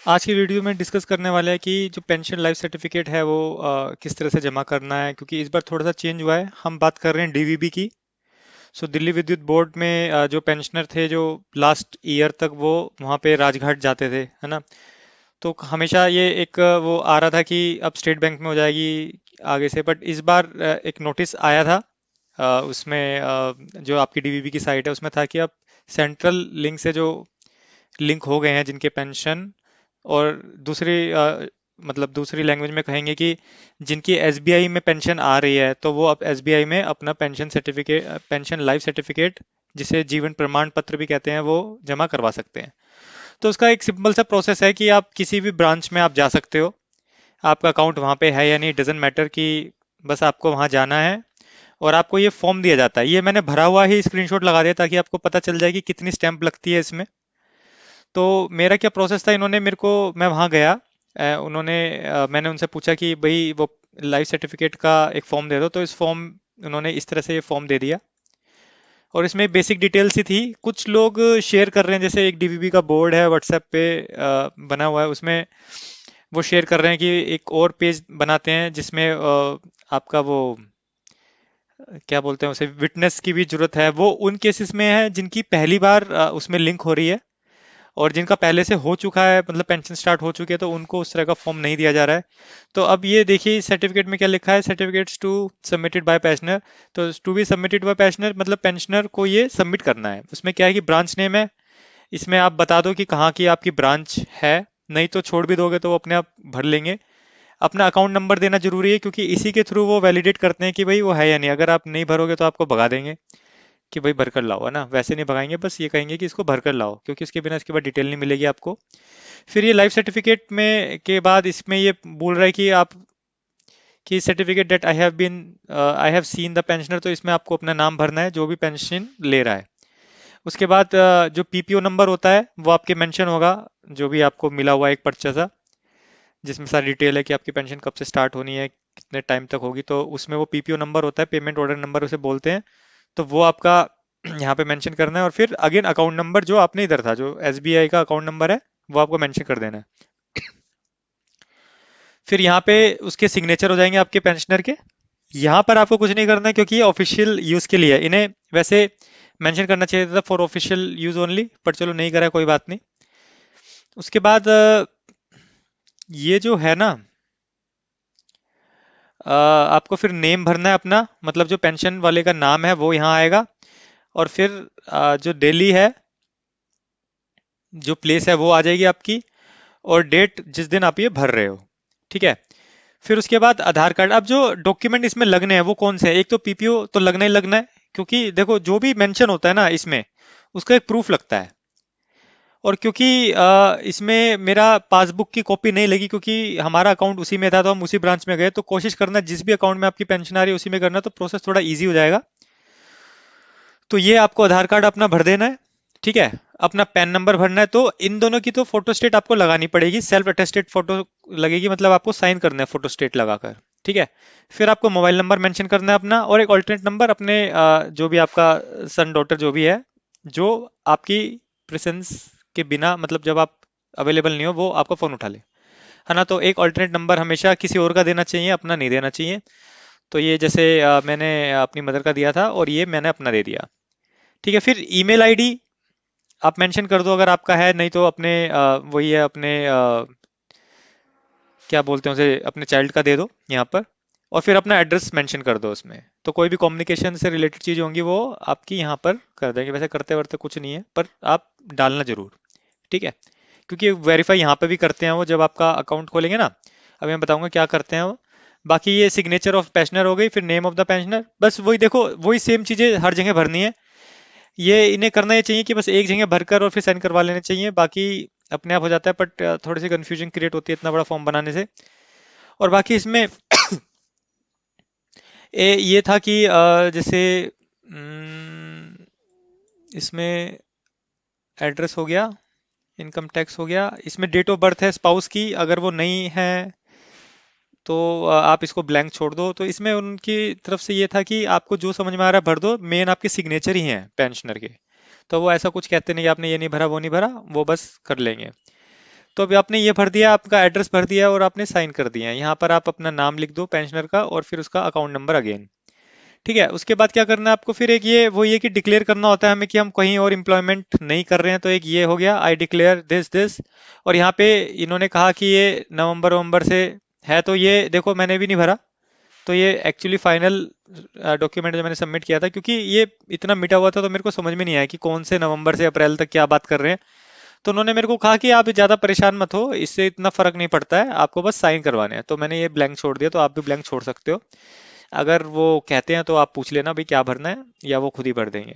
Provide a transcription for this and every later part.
आज की वीडियो में डिस्कस करने वाले हैं कि जो पेंशन लाइफ सर्टिफिकेट है वो किस तरह से जमा करना है, क्योंकि इस बार थोड़ा सा चेंज हुआ है। हम बात कर रहे हैं डीवीबी की। सो दिल्ली विद्युत बोर्ड में जो पेंशनर थे जो लास्ट ईयर तक वो वहाँ पे राजघाट जाते थे, है ना। तो हमेशा ये एक वो आ रहा था कि अब स्टेट बैंक में हो जाएगी आगे से, बट इस बार एक नोटिस आया था। उसमें जो आपकी डीवीबी की साइट है उसमें था कि अब सेंट्रल लिंक से जो लिंक हो गए हैं जिनके पेंशन, और दूसरी मतलब दूसरी लैंग्वेज में कहेंगे कि जिनकी एसबीआई में पेंशन आ रही है तो वो अब एसबीआई में अपना pension certificate, pension life certificate, जिसे जीवन प्रमाण पत्र भी कहते हैं, वो जमा करवा सकते हैं। तो उसका एक सिंपल सा प्रोसेस है कि आप किसी भी ब्रांच में आप जा सकते हो। आपका अकाउंट वहाँ पे है या नहीं डजेंट मैटर, कि बस आपको वहाँ जाना है और आपको ये फॉर्म दिया जाता है। ये मैंने भरा हुआ ही स्क्रीनशॉट लगा दिया ताकि आपको पता चल जाए कि कितनी स्टैंप लगती है इसमें। तो मेरा क्या प्रोसेस था, इन्होंने मेरे को, मैं वहाँ गया, मैंने उनसे पूछा कि भाई वो लाइफ सर्टिफिकेट का एक फॉर्म दे दो, तो इस फॉर्म, उन्होंने इस तरह से ये फॉर्म दे दिया। और इसमें बेसिक डिटेल्स ही थी। कुछ लोग शेयर कर रहे हैं, जैसे एक डीवीबी का बोर्ड है व्हाट्सएप पे बना हुआ है, उसमें वो शेयर कर रहे हैं कि एक और पेज बनाते हैं जिसमें आपका वो क्या बोलते हैं उसे, विटनेस की भी जरूरत है। वो उन केसेस में है जिनकी पहली बार उसमें लिंक हो रही है, और जिनका पहले से हो चुका है, मतलब पेंशन स्टार्ट हो चुकी है, तो उनको उस तरह का फॉर्म नहीं दिया जा रहा है। तो अब ये देखिए सर्टिफिकेट में क्या लिखा है, certificates to submitted by pensioner. तो to be submitted by pensioner मतलब पेंशनर को ये सबमिट करना है। उसमें क्या है कि ब्रांच नेम है, इसमें आप बता दो कि कहाँ की आपकी ब्रांच है। नहीं तो छोड़ भी दोगे तो वो अपने आप भर लेंगे। अपना अकाउंट नंबर देना जरूरी है, क्योंकि इसी के थ्रू वो वैलिडेट करते हैं कि भाई वो है या नहीं। अगर आप नहीं भरोगे तो आपको भगा देंगे कि भाई भर कर लाओ, है ना। वैसे नहीं भगाएंगे, बस ये कहेंगे कि इसको भर कर लाओ, क्योंकि इसके बिना इसके बाद डिटेल नहीं मिलेगी आपको। फिर ये लाइफ सर्टिफिकेट में के बाद इसमें ये बोल रहा है कि आप, कि certificate that I have seen the pensioner. तो इसमें आपको अपना नाम भरना है जो भी पेंशन ले रहा है। उसके बाद जो पीपीओ नंबर होता है वो आपके मेंशन होगा, जो भी आपको मिला हुआ है एक पर्चा सा, जिसमें सारी डिटेल है कि आपकी पेंशन कब से स्टार्ट होनी है, कितने टाइम तक होगी। तो उसमें वो पीपीओ नंबर होता है, पेमेंट ऑर्डर नंबर उसे बोलते हैं। तो वो आपका यहाँ पे मेंशन करना है। और फिर अगेन अकाउंट नंबर जो आपने इधर था, जो एसबीआई का अकाउंट नंबर है, वो आपको मेंशन कर देना है। फिर यहाँ पे उसके सिग्नेचर हो जाएंगे आपके पेंशनर के। यहाँ पर आपको कुछ नहीं करना है, क्योंकि ये ऑफिशियल यूज के लिए है। इन्हें वैसे मेंशन करना चाहिए था फॉर ऑफिशियल यूज ओनली, पर चलो नहीं करा, कोई बात नहीं। उसके बाद ये जो है ना, आपको फिर नेम भरना है अपना, मतलब जो पेंशन वाले का नाम है वो यहाँ आएगा। और फिर जो दिल्ली है, जो प्लेस है वो आ जाएगी आपकी, और डेट जिस दिन आप ये भर रहे हो। ठीक है। फिर उसके बाद आधार कार्ड। अब जो डॉक्यूमेंट इसमें लगने हैं वो कौन से हैं? एक तो पीपीओ तो लगना ही लगना है, क्योंकि देखो जो भी मेंशन होता है ना इसमें, उसका एक प्रूफ लगता है। और क्योंकि इसमें मेरा पासबुक की कॉपी नहीं लगी, क्योंकि हमारा अकाउंट उसी में था तो हम उसी ब्रांच में गए, तो कोशिश करना जिस भी अकाउंट में आपकी पेंशन आ रही है उसी में करना, तो प्रोसेस थोड़ा इजी हो जाएगा। तो ये आपको आधार कार्ड अपना भर देना है। ठीक है। अपना पैन नंबर भरना है। तो इन दोनों की तो फोटो स्टेट आपको लगानी पड़ेगी, सेल्फ अटेस्टेड फोटो लगेगी, मतलब आपको साइन करना है फोटो स्टेट लगाकर। ठीक है। फिर आपको मोबाइल नंबर मेंशन करना है अपना, और एक ऑल्टरनेट नंबर अपने जो भी आपका सन डॉटर जो भी है, जो आपकी प्रेजेंस के बिना, मतलब जब आप अवेलेबल नहीं हो, वो आपका फोन उठा ले, है ना। तो एक ऑल्टरनेट नंबर हमेशा किसी और का देना चाहिए, अपना नहीं देना चाहिए। तो ये जैसे मैंने अपनी मदर का दिया था, और ये मैंने अपना दे दिया। ठीक है। फिर ईमेल आईडी आप मेंशन कर दो अगर आपका है, नहीं तो अपने वही है अपने क्या बोलते हैं उसे, अपने चाइल्ड का दे दो यहाँ पर। और फिर अपना एड्रेस मेंशन कर दो उसमें। तो कोई भी कम्युनिकेशन से रिलेटेड चीज़ होंगी वो आपकी यहाँ पर कर देंगे। वैसे करते वरते कुछ नहीं है, पर आप डालना जरूर। ठीक है। क्योंकि वेरीफाई यहाँ पे भी करते हैं वो, जब आपका अकाउंट खोलेंगे ना। अभी मैं बताऊंगा क्या करते हैं वो। बाकी ये सिग्नेचर ऑफ पेंशनर हो गई, फिर नेम ऑफ द पेंशनर, बस वही देखो, वही सेम चीजें हर जगह भरनी है। ये इन्हें करना ये चाहिए कि बस एक जगह भरकर और फिर साइन करवा लेने चाहिए, बाकी अपने आप हो जाता है। बट थोड़ी सी कंफ्यूजन क्रिएट होती है इतना बड़ा फॉर्म बनाने से। और बाकी इसमें ये था कि जैसे इसमें एड्रेस हो गया, इनकम टैक्स हो गया, इसमें डेट ऑफ बर्थ है स्पाउस की, अगर वो नहीं है तो आप इसको ब्लैंक छोड़ दो। तो इसमें उनकी तरफ से ये था कि आपको जो समझ में आ रहा है भर दो, मेन आपके सिग्नेचर ही हैं पेंशनर के। तो वो ऐसा कुछ कहते नहीं कि आपने ये नहीं भरा वो नहीं भरा, वो बस कर लेंगे। तो अभी आपने ये भर दिया, आपका एड्रेस भर दिया और आपने साइन कर दिया। यहाँ पर आप अपना नाम लिख दो पेंशनर का और फिर उसका अकाउंट नंबर अगेन। ठीक है, उसके बाद क्या करना है आपको, फिर एक ये वो ये कि डिक्लेयर करना होता है हमें कि हम कहीं और एम्प्लॉयमेंट नहीं कर रहे हैं। तो एक ये हो गया, आई डिक्लेयर दिस दिस। और यहाँ पे इन्होंने कहा कि ये नवंबर नवंबर से है, तो ये देखो मैंने भी नहीं भरा। तो ये एक्चुअली फाइनल डॉक्यूमेंट जो मैंने सबमिट किया था, क्योंकि ये इतना मिटा हुआ था तो मेरे को समझ में नहीं आया कि कौन से नवंबर से अप्रैल तक क्या बात कर रहे हैं। तो उन्होंने मेरे को कहा कि आप ज़्यादा परेशान मत हो, इससे इतना फर्क नहीं पड़ता है, आपको बस साइन करवाने हैं। तो मैंने ये ब्लैंक छोड़ दिया, तो आप भी ब्लैंक छोड़ सकते हो। अगर वो कहते हैं तो आप पूछ लेना भाई क्या भरना है, या वो खुद ही भर देंगे।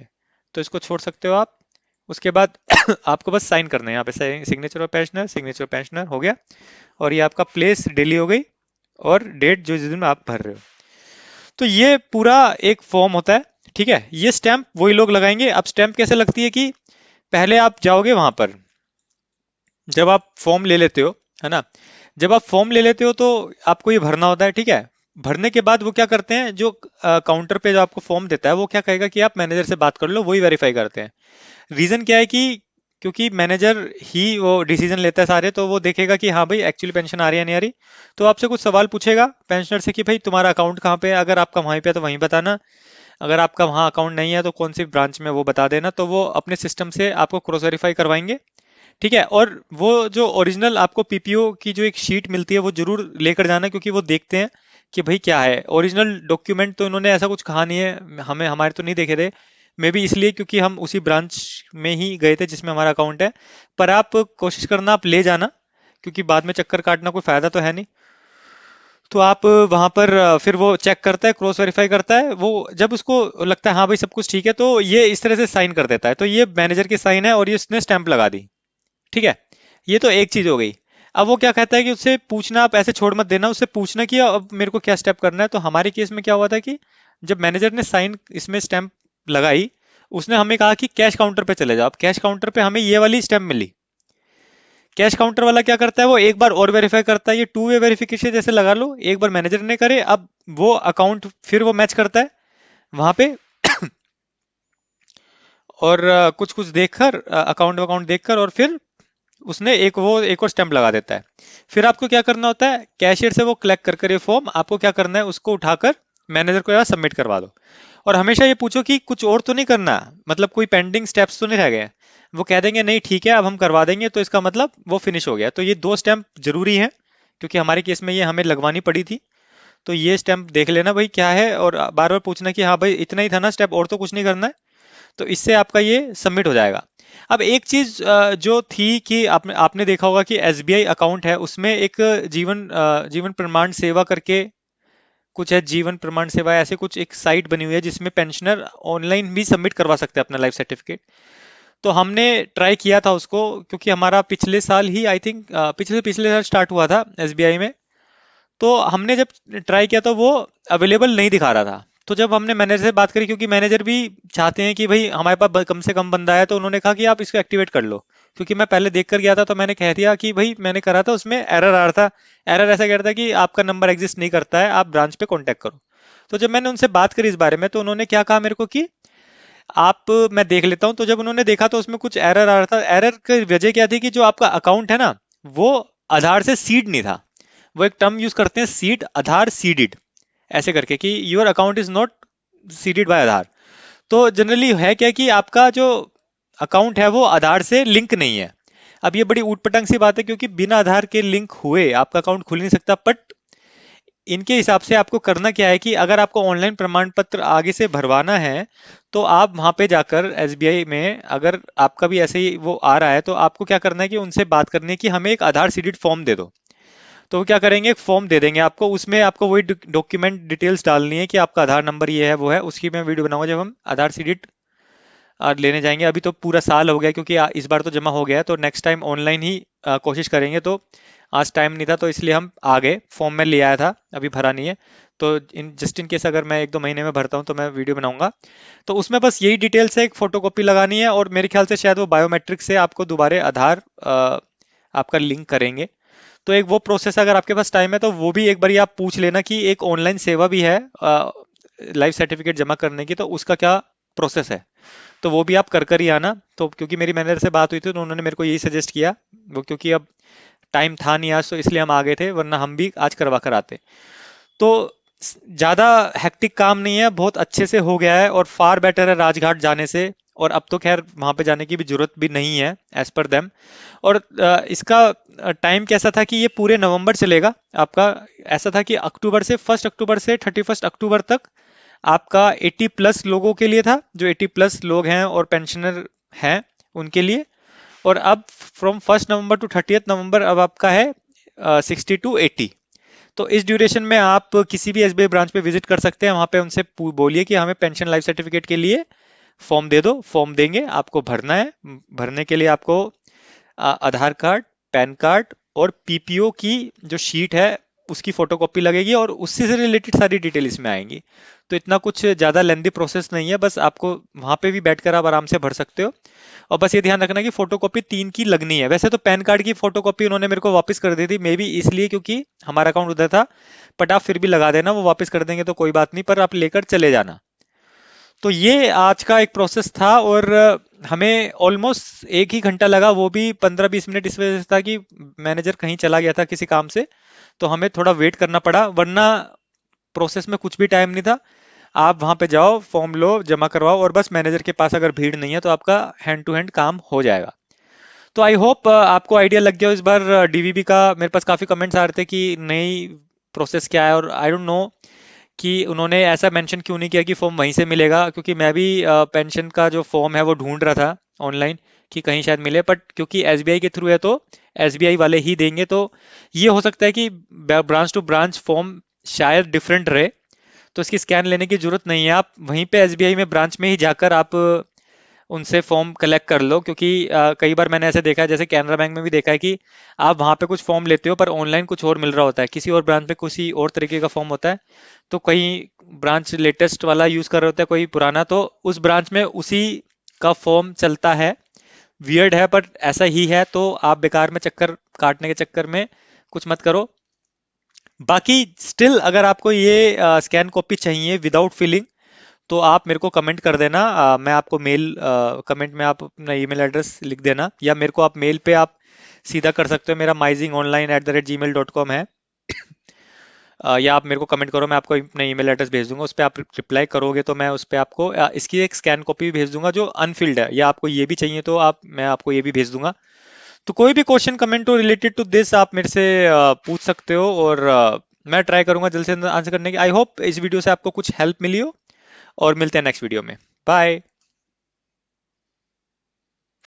तो इसको छोड़ सकते हो आप। उसके बाद आपको बस साइन करना है यहाँ पे, सिग्नेचर और पेंशनर, सिग्नेचर पेंशनर हो गया। और ये आपका प्लेस दिल्ली हो गई, और डेट जो जिस दिन आप भर रहे हो। तो ये पूरा एक फॉर्म होता है। ठीक है, ये स्टैंप वही लोग लगाएंगे। अब स्टैंप कैसे लगती है कि पहले आप जाओगे वहां पर, जब आप फॉर्म ले लेते हो, है ना, जब आप फॉर्म ले लेते हो तो आपको ये भरना होता है। ठीक है, भरने के बाद वो क्या करते हैं, जो काउंटर पे जो आपको फॉर्म देता है वो क्या कहेगा कि आप मैनेजर से बात कर लो, वही वेरीफाई करते हैं। रीजन क्या है कि क्योंकि मैनेजर ही वो डिसीजन लेता है सारे, तो वो देखेगा कि हाँ भाई एक्चुअली पेंशन आ रही है नहीं आ रही। तो आपसे कुछ सवाल पूछेगा पेंशनर से कि भाई तुम्हारा अकाउंट कहाँ पे है, अगर आपका वहीं पे है तो वहीं बताना, अगर आपका वहाँ अकाउंट नहीं है तो कौन सी ब्रांच में वो बता देना। तो वो अपने सिस्टम से आपको क्रॉस वेरीफाई करवाएंगे। ठीक है, और वो जो ओरिजिनल आपको पीपीओ की जो एक शीट मिलती है वो जरूर लेकर जाना, क्योंकि वो देखते हैं कि भाई क्या है ओरिजिनल डॉक्यूमेंट। तो इन्होंने ऐसा कुछ कहा नहीं है, हमें हमारे तो नहीं देखे थे, मे बी इसलिए क्योंकि हम उसी ब्रांच में ही गए थे जिसमें हमारा अकाउंट है। पर आप कोशिश करना आप ले जाना, क्योंकि बाद में चक्कर काटना कोई फायदा तो है नहीं। तो आप वहां पर फिर वो चेक करता है, क्रॉस वेरीफाई करता है। वो जब उसको लगता है हाँ भाई सब कुछ ठीक है, तो ये इस तरह से साइन कर देता है। तो ये मैनेजर की साइन है और ये उसने स्टैंप लगा दी। ठीक है, ये तो एक चीज हो गई। अब वो क्या कहता है कि उससे पूछना, आप ऐसे छोड़ मत देना, उससे पूछना कि अब मेरे को क्या स्टेप करना है। तो हमारे केस में क्या हुआ था कि जब मैनेजर ने साइन इसमें स्टैंप लगाई, उसने हमें कहा कि कैश काउंटर पे चले जाओ। अब कैश काउंटर पे हमें ये वाली स्टैंप मिली। कैश काउंटर वाला क्या करता है, वो एक बार और वेरीफाई करता है, ये टू वे वेरिफिकेशन जैसे लगा लो, एक बार मैनेजर ने करे, अब वो अकाउंट फिर वो मैच करता है वहां पे। और कुछ कुछ देखकर, अकाउंट अकाउंट देखकर, और फिर उसने एक और स्टैंप लगा देता है। फिर आपको क्या करना होता है, कैशियर से वो कलेक्ट कर कर ये फॉर्म आपको क्या करना है, उसको उठाकर मैनेजर को यार सबमिट करवा दो। और हमेशा ये पूछो कि कुछ और तो नहीं करना, मतलब कोई पेंडिंग स्टेप्स तो नहीं रह गए। वो कह देंगे नहीं ठीक है अब हम करवा देंगे, तो इसका मतलब वो फिनिश हो गया। तो ये दो स्टैंप जरूरी है, क्योंकि हमारे केस में ये हमें लगवानी पड़ी थी। तो ये स्टैंप देख लेना भाई क्या है, और बार बार पूछना कि हाँ भाई इतना ही था ना स्टेप, और तो कुछ नहीं करना है। तो इससे आपका ये सबमिट हो जाएगा। अब एक चीज जो थी कि आपने आपने देखा होगा कि एसबीआई अकाउंट है, उसमें एक जीवन प्रमाण सेवा करके कुछ है, जीवन प्रमाण सेवा ऐसे कुछ एक साइट बनी हुई है जिसमें पेंशनर ऑनलाइन भी सबमिट करवा सकते हैं अपना लाइफ सर्टिफिकेट। तो हमने ट्राई किया था उसको, क्योंकि हमारा पिछले साल ही आई थिंक पिछले पिछले साल स्टार्ट हुआ था एसबीआई में। तो हमने जब ट्राई किया तो वो अवेलेबल नहीं दिखा रहा था। तो जब हमने मैनेजर से बात करी, क्योंकि मैनेजर भी चाहते हैं कि भाई हमारे पास कम से कम बंदा है, तो उन्होंने कहा कि आप इसको एक्टिवेट कर लो। क्योंकि मैं पहले देख कर गया था, तो मैंने कह दिया कि भाई मैंने करा था, उसमें एरर आ रहा था। एरर ऐसा कह रहा था कि आपका नंबर एग्जिस्ट नहीं करता है, आप ब्रांच पे कांटेक्ट करो। तो जब मैंने उनसे बात करी इस बारे में, तो उन्होंने क्या कहा मेरे को कि आप मैं देख लेता हूँ। तो जब उन्होंने देखा तो उसमें कुछ एरर आ रहा था। एरर की वजह क्या थी कि जो आपका अकाउंट है ना, वो आधार से सीड नहीं था। वो एक टर्म यूज करते हैं सीड आधार सीडिड, ऐसे करके कि your account is not seeded by Aadhaar. तो जनरली है क्या कि आपका जो अकाउंट है वो आधार से लिंक नहीं है। अब ये बड़ी ऊटपटांग सी बात है, क्योंकि बिना आधार के लिंक हुए आपका अकाउंट खुल नहीं सकता। बट इनके हिसाब से आपको करना क्या है कि अगर आपको ऑनलाइन प्रमाण पत्र आगे से भरवाना है, तो आप वहां पे जाकर एसबीआई में, अगर आपका भी ऐसे ही वो आ रहा है, तो आपको क्या करना है कि उनसे बात करनी है कि हमें एक आधार सीडेड फॉर्म दे दो। तो वो क्या करेंगे, एक फॉर्म दे देंगे आपको, उसमें आपको वही डॉक्यूमेंट डिटेल्स डालनी है कि आपका आधार नंबर ये है वो है। उसकी मैं वीडियो बनाऊंगा जब हम आधार सीडेड लेने जाएंगे। अभी तो पूरा साल हो गया, क्योंकि इस बार तो जमा हो गया है, तो नेक्स्ट टाइम ऑनलाइन ही कोशिश करेंगे। तो आज टाइम नहीं था, तो इसलिए हम आ गए, फॉर्म में ले आया था, अभी भरा नहीं है। तो इन जस्ट इन केस अगर मैं एक दो महीने में भरता हूँ तो मैं वीडियो बनाऊंगा। तो उसमें बस यही डिटेल्स है, एक फोटोकॉपी लगानी है, और मेरे ख्याल से शायद वो बायोमेट्रिक से आपको दोबारा आधार आपका लिंक करेंगे। तो एक वो प्रोसेस, अगर आपके पास टाइम है तो वो भी एक बार आप पूछ लेना कि एक ऑनलाइन सेवा भी है लाइफ सर्टिफिकेट जमा करने की, तो उसका क्या प्रोसेस है। तो वो भी आप कर कर ही आना। तो क्योंकि मेरी मैनेजर से बात हुई थी, तो उन्होंने मेरे को यही सजेस्ट किया। वो क्योंकि अब टाइम था नहीं आज, तो इसलिए हम आ गए थे, वरना हम भी आज करवा कर आते। तो ज्यादा हेक्टिक काम नहीं है, बहुत अच्छे से हो गया है और फार बेटर है राजघाट जाने से। और अब तो खैर वहां पे जाने की भी जरूरत भी नहीं है एज पर देम। और इसका टाइम कैसा था कि ये पूरे नवंबर चलेगा आपका। ऐसा था कि अक्टूबर से 1 अक्टूबर से 31 अक्टूबर तक आपका 80 प्लस लोगों के लिए था, जो 80 प्लस लोग हैं और पेंशनर हैं उनके लिए। और अब फ्रॉम 1 नवंबर टू 30 नवंबर अब आपका है 60 to 80। तो इस ड्यूरेशन में आप किसी भी एसबीआई ब्रांच पे विजिट कर सकते हैं, वहां पे उनसे बोलिए कि हमें पेंशन लाइफ सर्टिफिकेट के लिए फॉर्म दे दो, फॉर्म देंगे, आपको भरना है। भरने के लिए आपको आधार कार्ड, पैन कार्ड और पीपीओ की जो शीट है उसकी फोटोकॉपी लगेगी, और उससे से रिलेटेड सारी डिटेल इसमें आएंगी। तो इतना कुछ ज़्यादा लेंदी प्रोसेस नहीं है, बस आपको वहां पे भी बैठकर आप आराम से भर सकते हो। और बस ये ध्यान रखना कि फोटोकॉपी 3 की लगनी है। वैसे तो पैन कार्ड की फोटोकॉपी उन्होंने मेरे को वापस कर दी थी, मे बी इसलिए क्योंकि हमारा अकाउंट उधर था। बट आप फिर भी लगा देना, वो वापस कर देंगे तो कोई बात नहीं, पर आप लेकर चले जाना। तो ये आज का एक प्रोसेस था, और हमें ऑलमोस्ट 1 ही घंटा लगा, वो भी 15-20 मिनट इस वजह से था कि मैनेजर कहीं चला गया था किसी काम से, तो हमें थोड़ा वेट करना पड़ा, वरना प्रोसेस में कुछ भी टाइम नहीं था। आप वहां पे जाओ, फॉर्म लो, जमा करवाओ, और बस मैनेजर के पास अगर भीड़ नहीं है तो आपका हैंड टू हैंड काम हो जाएगा। तो आई होप आपको आइडिया लग गया हो इस बार डीवीबी का। मेरे पास काफी कमेंट्स आ रहे थे कि नई प्रोसेस क्या है, और आई डोंट नो कि उन्होंने ऐसा मेंशन क्यों नहीं किया कि फॉर्म वहीं से मिलेगा, क्योंकि मैं भी पेंशन का जो फॉर्म है वो ढूंढ रहा था ऑनलाइन कि कहीं शायद मिले, बट क्योंकि एसबीआई के थ्रू है तो एसबीआई वाले ही देंगे। तो ये हो सकता है कि ब्रांच टू ब्रांच फॉर्म शायद डिफरेंट रहे, तो इसकी स्कैन लेने की जरूरत नहीं है। आप वहीं पे एसबीआई में ब्रांच में ही जाकर आप उनसे फॉर्म कलेक्ट कर लो, क्योंकि कई बार मैंने ऐसे देखा है, जैसे कैनरा बैंक में भी देखा है कि आप वहां पे कुछ फॉर्म लेते हो पर ऑनलाइन कुछ और मिल रहा होता है, किसी और ब्रांच में किसी और तरीके का फॉर्म होता है। तो कई ब्रांच लेटेस्ट वाला यूज कर रहे होते हैं, कोई पुराना, तो उस ब्रांच में उसी का फॉर्म चलता है। वियर्ड है पर ऐसा ही है, तो आप बेकार में चक्कर काटने के चक्कर में कुछ मत करो। बाकी स्टिल अगर आपको ये स्कैन कॉपी चाहिए विदाउट फिलिंग, तो आप मेरे को कमेंट कर देना। मैं आपको मेल कमेंट में आप अपना ईमेल एड्रेस लिख देना, या मेरे को आप मेल पे आप सीधा कर सकते हो, मेरा myzingonline@gmail.com है। या आप मेरे को कमेंट करो, मैं आपको अपना ईमेल एड्रेस भेज दूंगा, उस पर आप रिप्लाई करोगे तो मैं उस पर आपको इसकी एक स्कैन कॉपी भी भेज दूंगा जो अनफिल्ड है, या आपको ये भी चाहिए तो आप मैं आपको ये भी भेज दूंगा। तो कोई भी क्वेश्चन कमेंट हो रिलेटेड टू दिस आप मेरे से पूछ सकते हो, और मैं ट्राई करूंगा जल्द से जल्द आंसर करने की। आई होप इस वीडियो से आपको कुछ हेल्प मिली हो, और मिलते हैं नेक्स्ट वीडियो में। बाय।